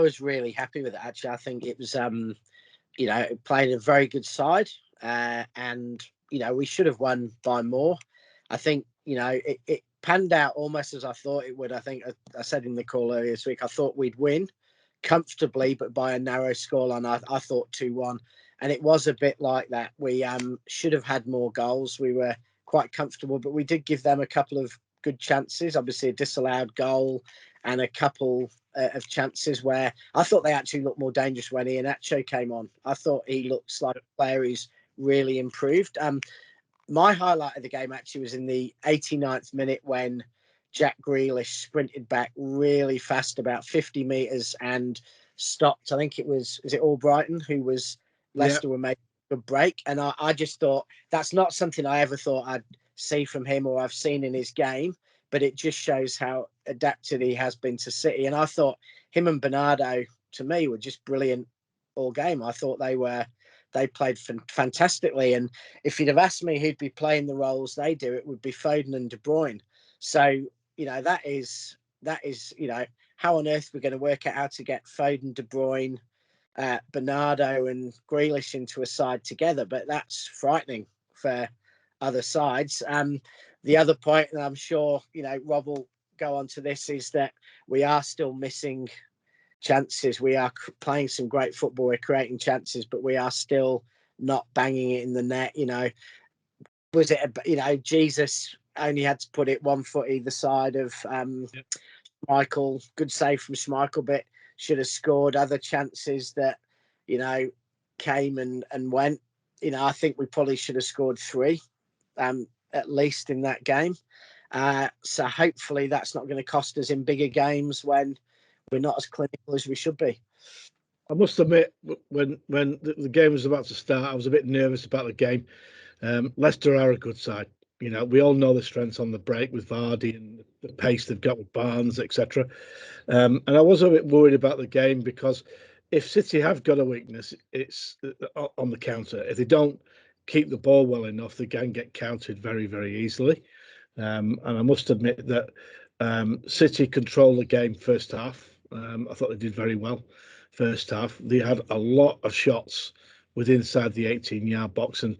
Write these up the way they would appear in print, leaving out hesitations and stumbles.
was really happy with it. Actually, I think it was it played a very good side, and we should have won by more. I think it panned out almost as I thought it would. I think I said in the call earlier this week I thought we'd win comfortably, but by a narrow scoreline. I thought 2-1, and it was a bit like that. We should have had more goals. We were quite comfortable, but we did give them a couple of good chances. Obviously, a disallowed goal and a couple of chances where I thought they actually looked more dangerous when Iheanacho came on. I thought he looks like a player who's really improved. My highlight of the game actually was in the 89th minute when Jack Grealish sprinted back really fast, about 50 metres, and stopped. I think is it Albrighton who was Leicester were making a good break. And I just thought that's not something I ever thought I'd see from him or I've seen in his game, but it just shows how adapted he has been to City. And I thought him and Bernardo, to me, were just brilliant all game. I thought they played fantastically. And if you'd have asked me who'd be playing the roles they do, it would be Foden and De Bruyne. So, that is, how on earth we're going to work out how to get Foden, De Bruyne, Bernardo and Grealish into a side together. But that's frightening for other sides. The other point, and I'm sure, Rob will go on to this, is that we are still missing chances. We are playing some great football. We're creating chances, but we are still not banging it in the net. Was it, Jesus only had to put it 1 foot either side of Schmeichel. Good save from Schmeichel, but should have scored. Other chances that, came and went. I think we probably should have scored 3, at least in that game. So hopefully that's not going to cost us in bigger games when we're not as clinical as we should be. I must admit, when the game was about to start, I was a bit nervous about the game. Leicester are a good side. We all know the strengths on the break with Vardy and the pace they've got with Barnes, etc. And I was a bit worried about the game because if City have got a weakness, it's on the counter. If they don't keep the ball well enough, they can get countered very, very easily. And I must admit that City controlled the game first half. I thought they did very well first half. They had a lot of shots within inside the 18-yard box, and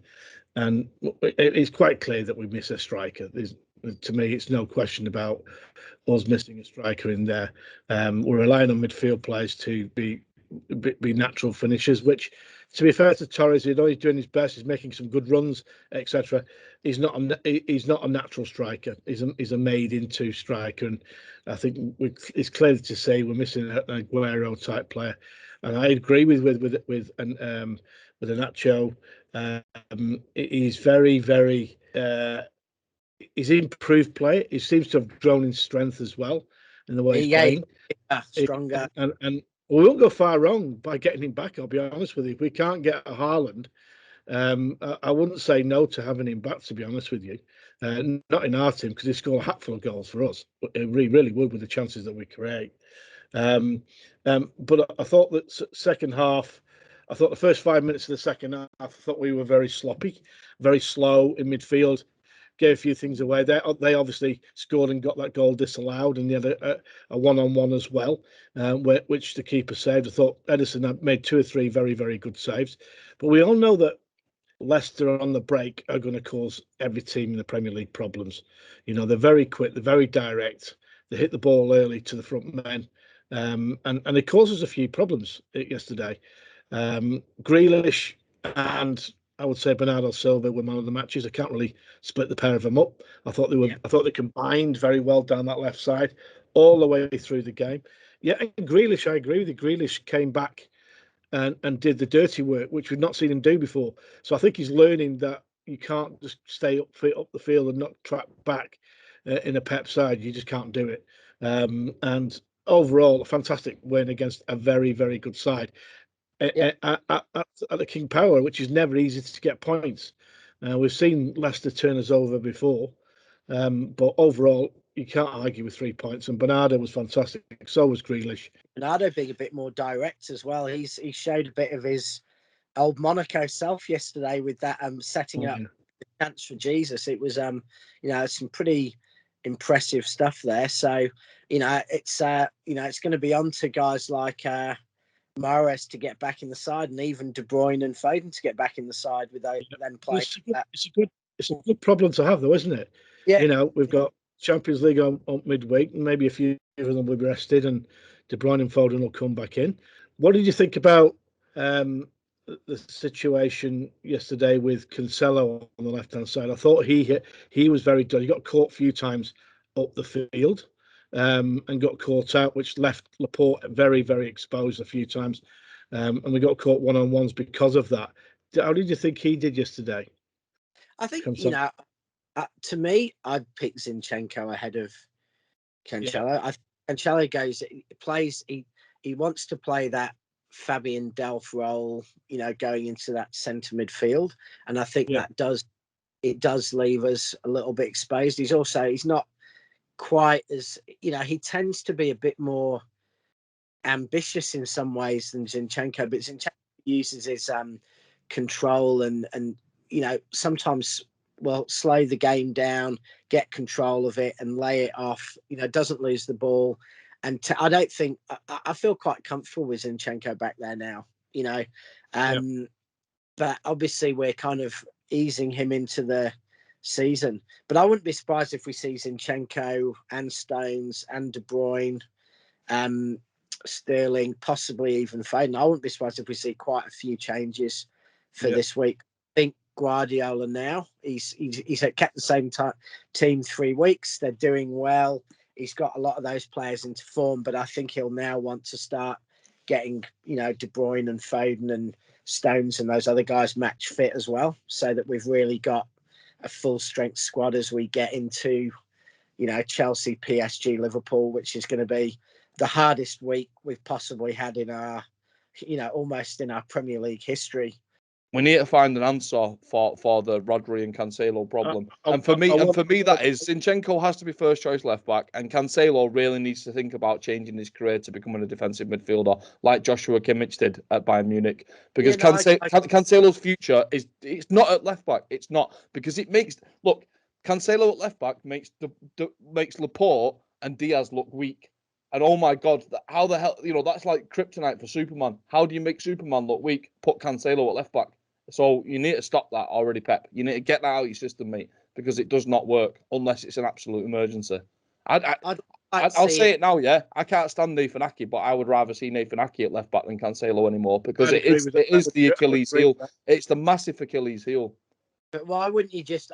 it's quite clear that we miss a striker. To me, it's no question about us missing a striker in there. We're relying on midfield players to be natural finishers, which, to be fair to Torres, he's doing his best. He's making some good runs, etc. He's not a natural striker. He's a made into striker, and I think it's clear to say we're missing an Aguero type player. And I agree with Iheanacho. He's very, very. He's improved play. He seems to have grown in strength as well in the way he's playing. Stronger. And we won't go far wrong by getting him back. I'll be honest with you. If we can't get a Haaland, I wouldn't say no to having him back. To be honest with you, not in our team because he scored a hatful of goals for us. It really would with the chances that we create. But I thought that second half. I thought the first 5 minutes of the second half, I thought we were very sloppy, very slow in midfield. Gave a few things away. They obviously scored and got that goal disallowed, and they had a one-on-one as well, which the keeper saved. I thought Edison had made 2 or 3 very, very good saves. But we all know that Leicester on the break are going to cause every team in the Premier League problems. They're very quick, they're very direct. They hit the ball early to the front men, and it causes a few problems yesterday. Grealish and I would say Bernardo Silva were man of the matches. I can't really split the pair of them up. I thought they combined very well down that left side all the way through the game. Yeah, and Grealish, I agree with you. Grealish came back and did the dirty work, which we've not seen him do before. So I think he's learning that you can't just stay up the field and not track back in a Pep side. You just can't do it. And overall, a fantastic win against a very, very good side. At the King Power, which is never easy to get points. We've seen Leicester turn us over before, but overall, you can't argue with 3 points. And Bernardo was fantastic. So was Grealish. Bernardo being a bit more direct as well. He showed a bit of his old Monaco self yesterday with that setting up the chance for Jesus. It was some pretty impressive stuff there. So, it's going to be on to guys like Mahrez to get back in the side, and even De Bruyne and Foden to get back in the side without them playing. It's a good problem to have, though, isn't it? Yeah. We've got Champions League on midweek, and maybe a few of them will be rested, and De Bruyne and Foden will come back in. What did you think about the situation yesterday with Cancelo on the left-hand side? I thought he was very good. He got caught a few times up the field and got caught out, which left Laporte very, very exposed a few times. And we got caught one-on-ones because of that. How did you think he did yesterday? I think, to me, I'd pick Zinchenko ahead of Cancelo. Yeah. Cancelo plays, he wants to play that Fabian Delph role, going into that centre midfield. And I think that does leave us a little bit exposed. He's not quite as, he tends to be a bit more ambitious in some ways than Zinchenko, but Zinchenko uses his control and sometimes slow the game down, get control of it and lay it off, doesn't lose the ball. And I don't think I feel quite comfortable with Zinchenko back there now, but obviously we're kind of easing him into the season. But I wouldn't be surprised if we see Zinchenko and Stones and De Bruyne, Sterling, possibly even Foden. I wouldn't be surprised if we see quite a few changes for this week. I think Guardiola now, he's kept the same team 3 weeks. They're doing well. He's got a lot of those players into form, but I think he'll now want to start getting, De Bruyne and Foden and Stones and those other guys match fit as well, so that we've really got a full strength squad as we get into, Chelsea, PSG, Liverpool, which is going to be the hardest week we've possibly had in our, almost in our Premier League history. We need to find an answer for the Rodri and Cancelo problem. And for me, that is Zinchenko has to be first choice left back, and Cancelo really needs to think about changing his career to becoming a defensive midfielder, like Joshua Kimmich did at Bayern Munich. Because Cancelo's future it's not at left back. It's not, because Cancelo at left back makes Laporte and Diaz look weak. And oh my God, how the hell, that's like kryptonite for Superman. How do you make Superman look weak? Put Cancelo at left back. So you need to stop that already, Pep. You need to get that out of your system, mate, because it does not work unless it's an absolute emergency. I'll say it now, yeah. I can't stand Nathan Ake, but I would rather see Nathan Ake at left back than Cancelo anymore, because it is the Achilles heel. It's the massive Achilles heel. But why wouldn't you just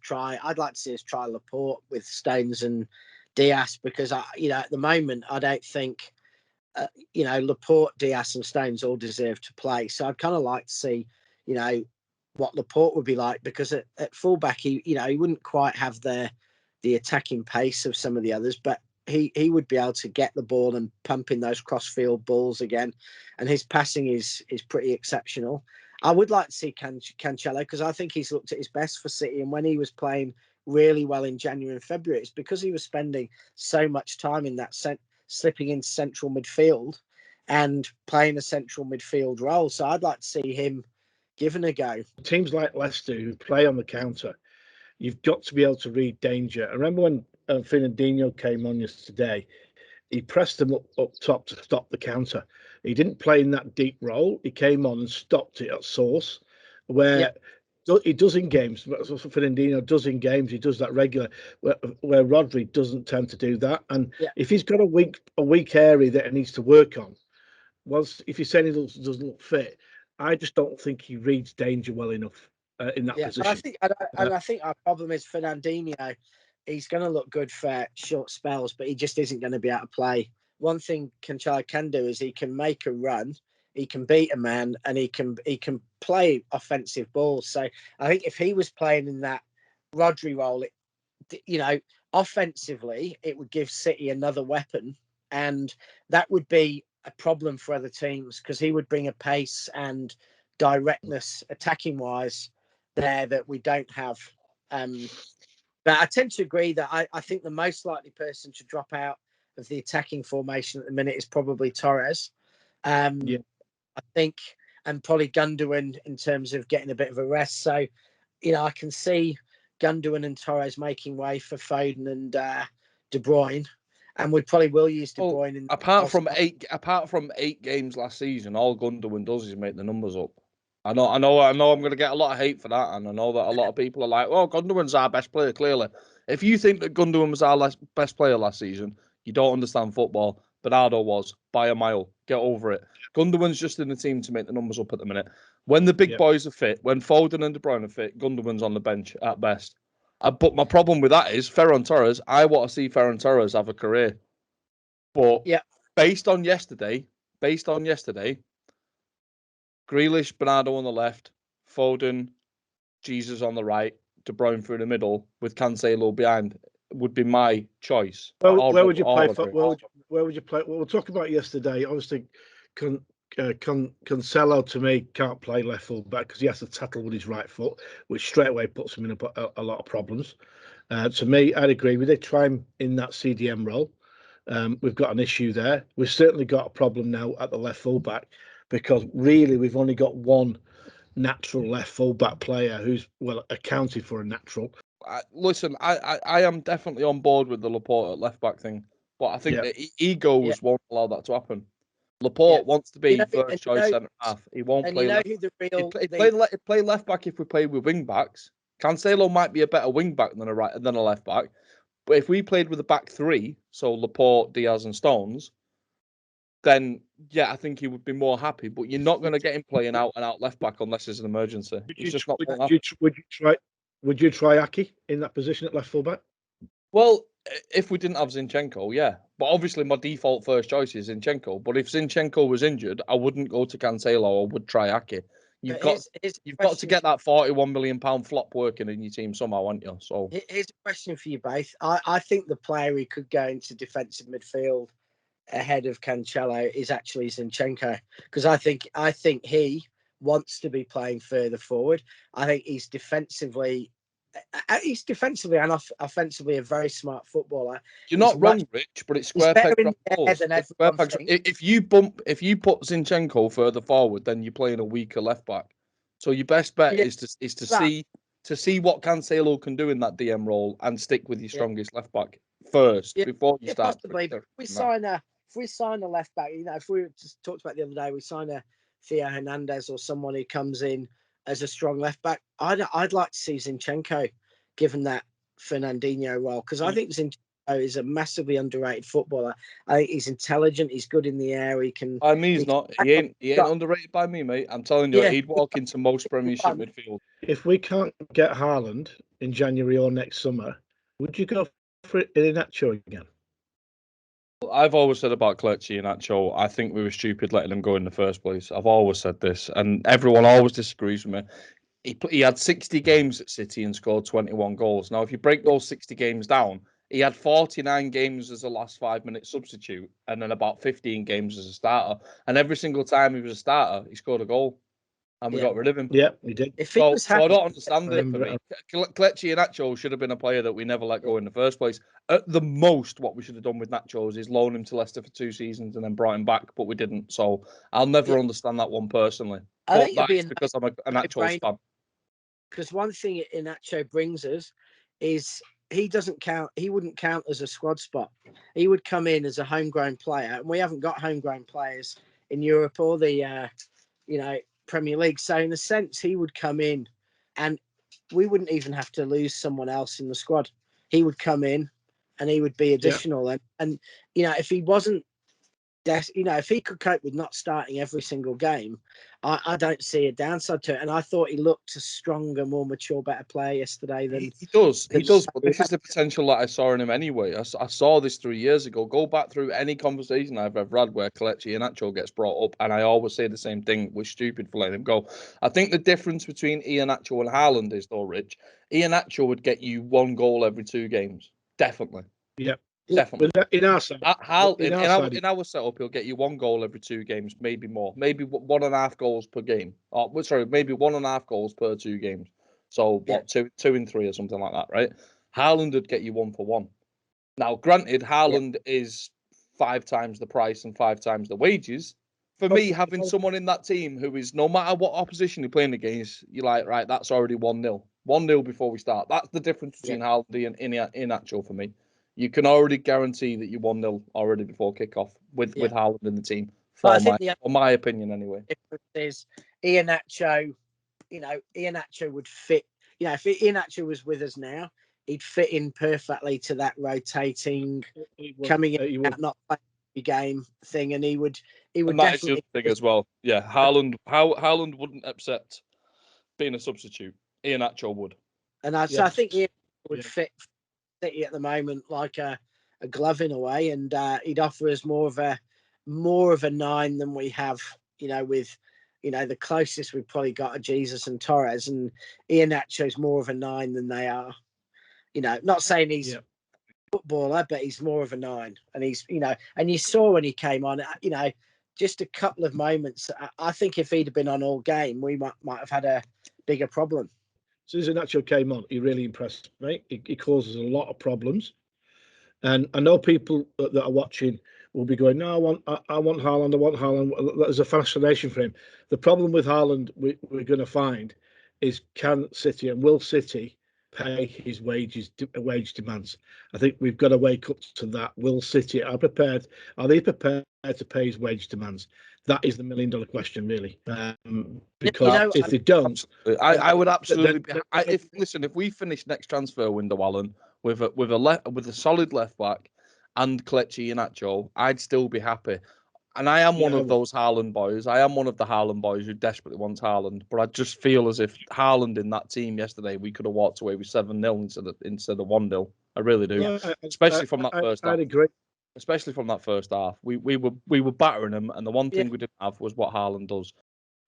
try? I'd like to see us try Laporte with Stones and Diaz, because at the moment I don't think Laporte, Diaz and Stones all deserve to play. So I'd kind of like to see what Laporte would be like, because at fullback he wouldn't quite have the attacking pace of some of the others, but he would be able to get the ball and pump in those cross-field balls again, and his passing is pretty exceptional. I would like to see Cancelo, because I think he's looked at his best for City, and when he was playing really well in January and February, it's because he was spending so much time in that slipping into central midfield and playing a central midfield role. So I'd like to see him given a go. Teams like Leicester who play on the counter, you've got to be able to read danger. I remember when Fernandinho came on yesterday, he pressed them up top to stop the counter. He didn't play in that deep role. He came on and stopped it at source, where he does in games. Fernandinho does in games. He does that regular, where Rodri doesn't tend to do that. And if he's got a weak area that he needs to work on, if he's saying he doesn't look fit, I just don't think he reads danger well enough in that position. I think our problem is Fernandinho. He's going to look good for short spells, but he just isn't going to be able to play. One thing Cancelo can do is he can make a run, he can beat a man, and he can play offensive balls. So I think if he was playing in that Rodri role, offensively, it would give City another weapon, and that would be a problem for other teams, because he would bring a pace and directness attacking wise there that we don't have. But I tend to agree that I think the most likely person to drop out of the attacking formation at the minute is probably Torres. I think, and probably Gundogan in terms of getting a bit of a rest. So, I can see Gundogan and Torres making way for Foden and De Bruyne, and we probably will use De Bruyne. In apart from 8 games last season, all Gundogan does is make the numbers up. I know. I'm going to get a lot of hate for that, and I know that a lot of people are like, "Oh, Gundogan's our best player." Clearly, if you think that Gundogan was our best player last season, you don't understand football. Bernardo was by a mile. Get over it. Gundogan's just in the team to make the numbers up at the minute. When the big boys are fit, when Foden and De Bruyne are fit, Gundogan's on the bench at best. But my problem with that is Ferran Torres. I want to see Ferran Torres have a career. But based on yesterday, Grealish, Bernardo on the left, Foden, Jesus on the right, De Bruyne through the middle, with Cancelo behind would be my choice. Where would you play? Where would you play? Well, we'll talk about yesterday. Obviously, Cancelo to me can't play left full back because he has to tackle with his right foot, which straight away puts him in a lot of problems. To me, I'd agree with it. Try him in that CDM role. We've got an issue there. We've certainly got a problem now at the left full back because really we've only got one natural left full back player who's accounted for a natural. Listen, I am definitely on board with the Laporte at left back thing, but I think that egos won't allow that to happen. Laporte wants to be first choice centre half. He won't play left. He'd play left back if we played with wing backs. Cancelo might be a better wing back than a left back. But if we played with a back three, so Laporte, Diaz, and Stones, then I think he would be more happy. But you're not going to get him playing out and out left back unless it's an emergency. Would you try Aki in that position at left full back? Well, if we didn't have Zinchenko, yeah. But obviously my default first choice is Zinchenko. But if Zinchenko was injured, I wouldn't go to Cancelo. I would try Aki. You've got to get that £41 million flop working in your team somehow, aren't you? So here's a question for you both. I think the player who could go into defensive midfield ahead of Cancelo is actually Zinchenko, because I think he wants to be playing further forward. I think he's defensively and offensively a very smart footballer. You're not wrong, Rich, but it's square peg round holes. If you put Zinchenko further forward, then you're playing a weaker left back. So your best bet is to see what Cancelo can do in that DM role and stick with your strongest left back first before you start. Possibly. If we sign a left back, if we just talked about the other day, we sign a Theo Hernandez or someone who comes in as a strong left back, I'd like to see Zinchenko given that Fernandinho role, because I think Zinchenko is a massively underrated footballer. I think he's intelligent. He's good in the air. He can. By me, he's not. He ain't underrated by me, mate. I'm telling you, he'd walk into most Premiership midfield. If we can't get Haaland in January or next summer, would you go for Iheanacho again? I've always said about Kelechi Iheanacho, I think we were stupid letting him go in the first place. I've always said this, and everyone always disagrees with me. He had 60 games at City and scored 21 goals. Now, if you break those 60 games down, he had 49 games as a last 5-minute substitute and then about 15 games as a starter. And every single time he was a starter, he scored a goal. And we got rid of him. Yeah, we did. So I don't understand it for me. Kelechi Iheanacho should have been a player that we never let go in the first place. At the most, what we should have done with Nachos is loan him to Leicester for 2 seasons and then brought him back, but we didn't. So I'll never understand that one personally. But that's because I'm a Nachos fan. Because one thing Iheanacho brings us is he wouldn't count as a squad spot. He would come in as a homegrown player, and we haven't got homegrown players in Europe or the Premier League. So in a sense, he would come in and we wouldn't even have to lose someone else in the squad. He would come in and he would be additional. And if he wasn't, if he could cope with not starting every single game, I don't see a downside to it. And I thought he looked a stronger, more mature, better player yesterday than he does. But this is the potential that I saw in him anyway. I saw this 3 years ago. Go back through any conversation I've ever had where Kelechi Iheanacho gets brought up, and I always say the same thing. We're stupid for letting him go. I think the difference between Iheanacho and Haaland is, though, Rich, Iheanacho would get you 1 goal every 2 games. Definitely. Yeah. Definitely. In our side, in our setup, he'll get you 1 goal every 2 games, maybe more, maybe 1.5 goals per game. Maybe 1.5 goals per 2 games. So what, 2 and 3 or something like that, right? Haaland would get you 1 for 1. Now, granted, Haaland is 5 times the price and 5 times the wages. For me, having someone in that team who is, no matter what opposition you're playing against, you're like, right, that's already 1-0. 1-0 before we start. That's the difference between Haaland and Iheanacho for me. You can already guarantee that you're 1-0 already before kickoff with Haaland in the team. For my opinion, anyway. Is Iheanacho, Iheanacho would fit. If Iheanacho was with us now, he'd fit in perfectly to that rotating, coming in, out, not playing the game thing, and he would and definitely. That is the thing as well. Yeah, Haaland wouldn't accept being a substitute. Iheanacho would, and I think he would fit City at the moment like a glove in a way, and he'd offer us more of a 9 than we have. With the closest we've probably got are Jesus and Torres, and Iheanacho's more of a 9 than they are. Not saying he's a footballer, but he's more of a 9. And he's, and you saw when he came on, just a couple of moments. I think if he'd have been on all game, we might have had a bigger problem. As soon as Iheanacho came on, he really impressed me. He causes a lot of problems. And I know people that are watching will be going, no, I want Haaland, I want Haaland. There's a fascination for him. The problem with Haaland we're going to find is, can City and will City pay his wage demands? I think we've got to wake up to that. Will City are they prepared to pay his wage demands? That is the $1 million question, really. Because if they don't, I would absolutely. If we finish next transfer window, Alan, with a solid left back and Kelechi Iheanacho, I'd still be happy. And I am one of those Haaland boys. I am one of the Haaland boys who desperately wants Haaland. But I just feel as if Haaland in that team yesterday, we could have walked away with 7-0 instead of 1-0. I really do. Especially from that first half. I'd agree. Especially from that first half. We were battering them, and the one thing we didn't have was what Haaland does.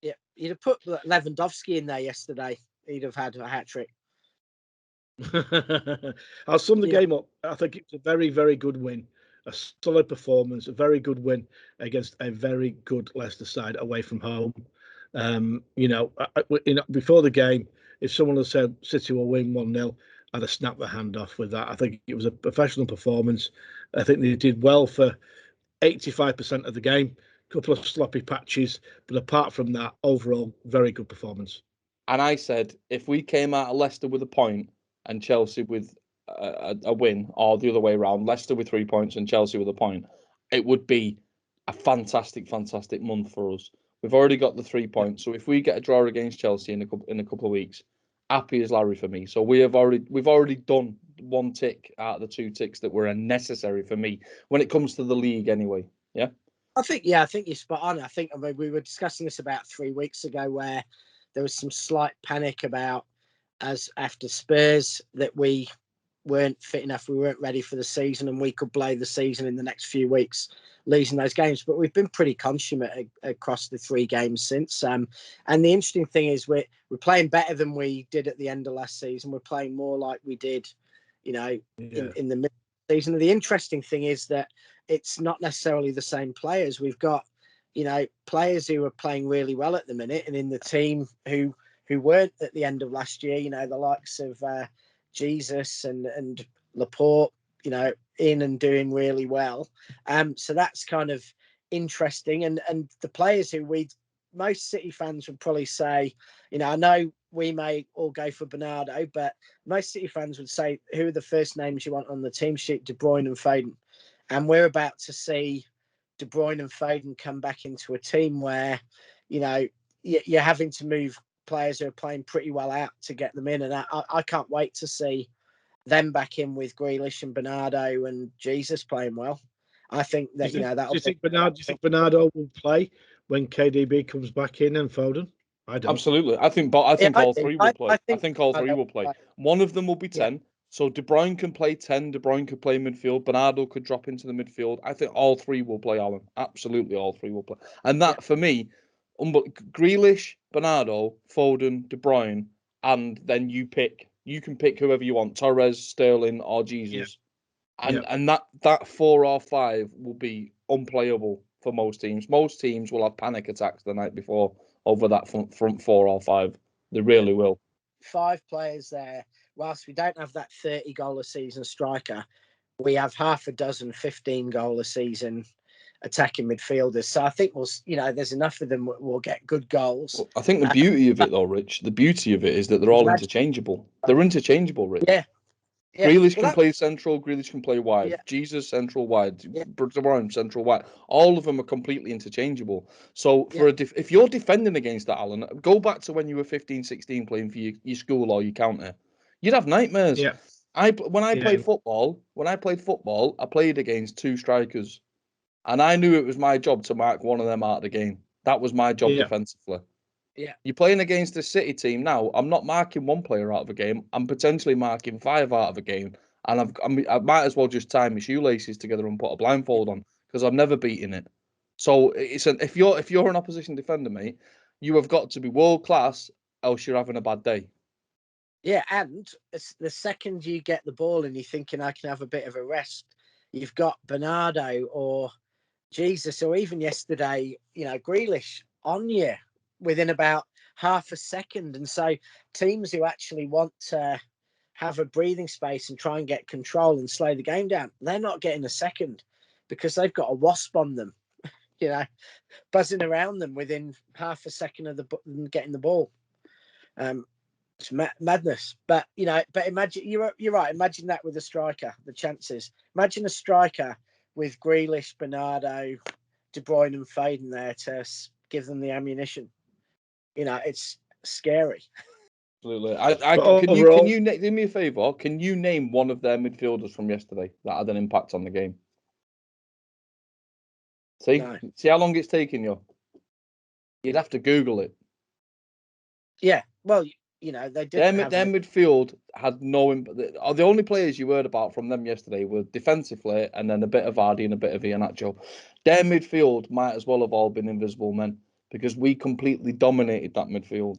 Yeah, you'd have put Lewandowski in there yesterday. He'd have had a hat-trick. I'll sum the game up. I think it's a very, very good win. A solid performance, a very good win against a very good Leicester side away from home. Before the game, if someone had said City will win 1-0, I'd have snapped the hand off with that. I think it was a professional performance. I think they did well for 85% of the game. A couple of sloppy patches, but apart from that, overall, very good performance. And I said, if we came out of Leicester with a point and Chelsea with a win, or the other way around, Leicester with 3 points and Chelsea with a point, it would be a fantastic, fantastic month for us. We've already got the 3 points, so if we get a draw against Chelsea in a couple of weeks, happy as Larry for me. So we've already done one tick out of the 2 ticks that were necessary for me when it comes to the league, anyway. Yeah. I think you're spot on. I mean, we were discussing this about 3 weeks ago, where there was some slight panic about us after Spurs that we weren't fit enough, we weren't ready for the season, and we could blow the season in the next few weeks, losing those games. But we've been pretty consummate across the 3 games since. And the interesting thing is we're playing better than we did at the end of last season. We're playing more like we did, in the middle of the season. And the interesting thing is that it's not necessarily the same players. We've got, players who are playing really well at the minute, and in the team who weren't at the end of last year. The likes of Jesus and Laporte, in and doing really well. So that's kind of interesting. And the players who most City fans would probably say, I know we may all go for Bernardo, but most City fans would say, who are the first names you want on the team sheet? De Bruyne and Foden. And we're about to see De Bruyne and Foden come back into a team where, you're having to move players who are playing pretty well out to get them in. And I can't wait to see them back in with Grealish and Bernardo and Jesus playing well. I think that, do you think Bernardo will play when KDB comes back in and Foden? I don't. Absolutely. I think all 3 will play. I think all 3 will play. One of them will be 10. Yeah. So De Bruyne can play 10. De Bruyne could play midfield. Bernardo could drop into the midfield. I think all 3 will play, Alan. Absolutely all 3 will play. And that, for me, Grealish, Bernardo, Foden, De Bruyne, and then you can pick whoever you want, Torres, Sterling, or Jesus. Yeah. And that 4 or 5 will be unplayable for most teams. Most teams will have panic attacks the night before over that front 4 or 5. They really will. 5 players there. Whilst we don't have that 30-goal a season striker, we have half a dozen 15-goal a season attacking midfielders. So I think there's enough of them will get good goals. Well, I think the beauty of it, though, Rich, the beauty of it is that they're all interchangeable. They're interchangeable, Rich. Yeah. Grealish can play central. Grealish can play wide. Yeah. Jesus central wide. De Bruyne central wide. All of them are completely interchangeable. So if you're defending against that, Alan, go back to when you were 15, 16 playing for your school or your county. You'd have nightmares. Yeah. When I played football, I played against 2 strikers, and I knew it was my job to mark one of them out of the game. That was my job defensively. Yeah. You're playing against a City team now. I'm not marking one player out of a game. I'm potentially marking 5 out of a game, and I might as well just tie my shoelaces together and put a blindfold on because I'm never beating it. So if you're an opposition defender, mate, you have got to be world class, else you're having a bad day. Yeah, and the second you get the ball and you're thinking I can have a bit of a rest, you've got Bernardo or Jesus or even yesterday, Grealish on you within about half a second. And so teams who actually want to have a breathing space and try and get control and slow the game down, they're not getting a second because they've got a wasp on them, buzzing around them within half a second of getting the ball. It's madness. But imagine you're right. Imagine that with a striker, the chances. Imagine a striker with Grealish, Bernardo, De Bruyne and Foden there to give them the ammunition. It's scary. Absolutely. Can you do me a favour? Can you name one of their midfielders from yesterday that had an impact on the game? See how long it's taking you? You'd have to Google it. Yeah. Well, they didn't. Their midfield had no impact. The only players you heard about from them yesterday were defensively and then a bit of Vardy and a bit of Iheanacho. Their midfield might as well have all been invisible men because we completely dominated that midfield.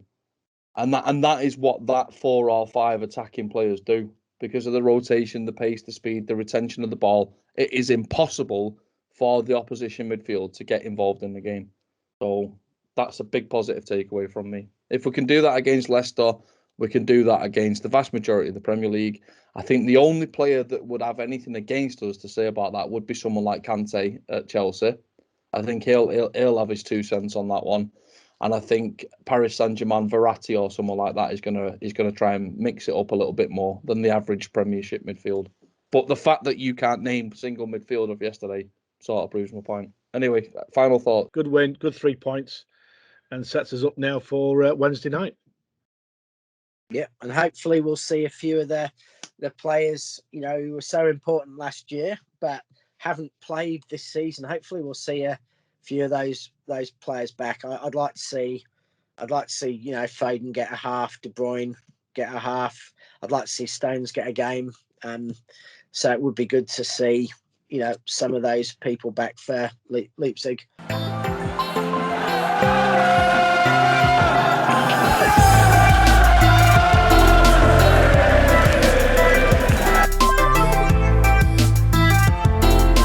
And that is what that 4 or 5 attacking players do because of the rotation, the pace, the speed, the retention of the ball. It is impossible for the opposition midfield to get involved in the game. So that's a big positive takeaway from me. If we can do that against Leicester, we can do that against the vast majority of the Premier League. I think the only player that would have anything against us to say about that would be someone like Kante at Chelsea. I think he'll have his 2 cents on that one. And I think Paris Saint-Germain, Verratti or someone like that is gonna try and mix it up a little bit more than the average Premiership midfield. But the fact that you can't name a single midfielder of yesterday sort of proves my point. Anyway, final thought. Good win, good 3 points, and sets us up now for Wednesday night. Yeah, and hopefully we'll see a few of the players, who were so important last year but haven't played this season. Hopefully we'll see a few of those players back. I'd like to see Foden get a half, De Bruyne get a half. I'd like to see Stones get a game. So it would be good to see some of those people back for Leipzig.